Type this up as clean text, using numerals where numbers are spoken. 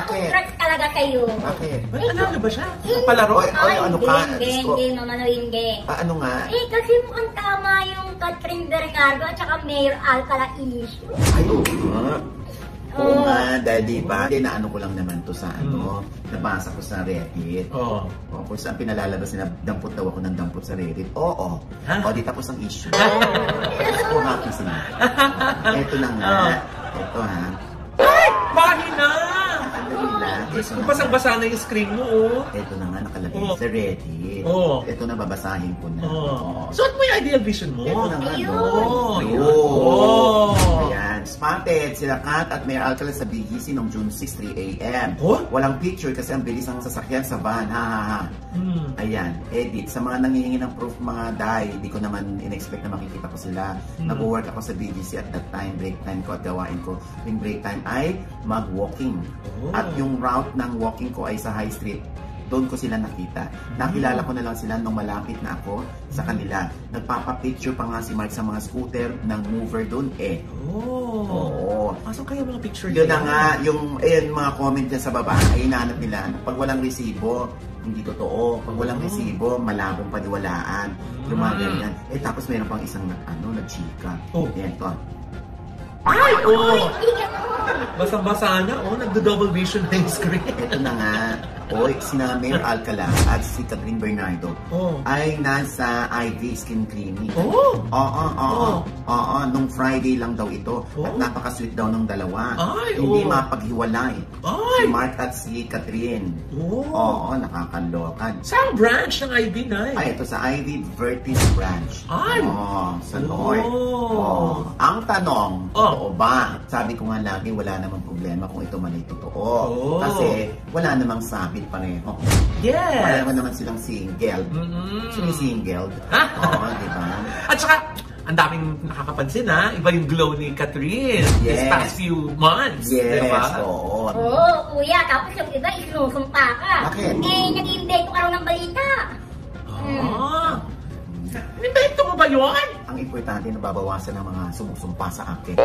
congrats talaga kayo. Bakit? Ba't nanalo ba siya? Palaro? Ay, ano ka? Hindi, mamano hindi. Ano nga? Eh, kasi mukhang tama yung Catherine Bernardo at saka Mayor Alcala issue. Ay, oo nga, dahil diba, naano ko lang naman to sa nabasa ko sa Reddit. Oo. Kung saan pinalalabas na dampot daw ako ng dampot sa Reddit. Oo. O, di tapos ang issue. Ako happy sila. Ito na nga. Ito ha. Ay! Bahin na! Basang-basa na yung screen mo, oh. Ito na nga, nakalagay sa Reddit. Ito na, babasahin ko na. Suot mo yung ideal vision mo. Ito na nga, Ayan. Spotted sila Kat at Mayor Alcala sa BGC noong June 6, 3 a.m. Walang picture kasi ang bilis ang sasakyan sa van. Ayan. Edit. Sa mga nangihingi ng proof mga day, hindi ko naman in-expect na makikita ko sila. Nag-work ako sa BGC at that time, break time ko at gawain ko. Yung break time ay mag-walking. At yung route ng walking ko ay sa High Street. Doon ko sila nakita. Nakilala ko na lang sila nung malapit na ako sa kanila. Nagpapapicture pa nga si Mark sa mga scooter ng mover doon eh. Oo. Saan kayo mga picture yun na nga, yung mga comment dyan sa baba, ay inaanap nila. Pag walang resibo, hindi totoo. Pag walang resibo, malabong paniwalaan. Yung mga ganyan. Eh tapos mayroon pang isang nag-chika. Yan to. Ay! Basang-basa na, nagdo-double vision na yung screen. Ito na nga, sina Mayor Alcala at si Catherine Bernardo ay nasa IV Skin Clinic. Nung Friday lang daw ito. At napaka-sweet daw ng dalawa. Hindi mapaghiwalay. Si Mark at si Catherine. Nakakalokan. Saan branch ng IV na Ay, ito sa IV Vertis branch. Sa North. Ang tanong, totoo ba? Sabi ko nga lagi, wala namang problema kung ito man ay totoo. Kasi wala namang sabit pareho. Yes! Pareho naman silang single. Sumi-single. Diba? At saka, ang daming nakakapansin Iba yung glow ni Catherine this past few months. Yes, diba? Oo, kuya. Tapos yung iba, isinusumpa ka. Bakit? Nag-invento ka raw ng balita. Invento mo ba yun? Ang importante, nababawasan ng mga sumusumpa sa akin.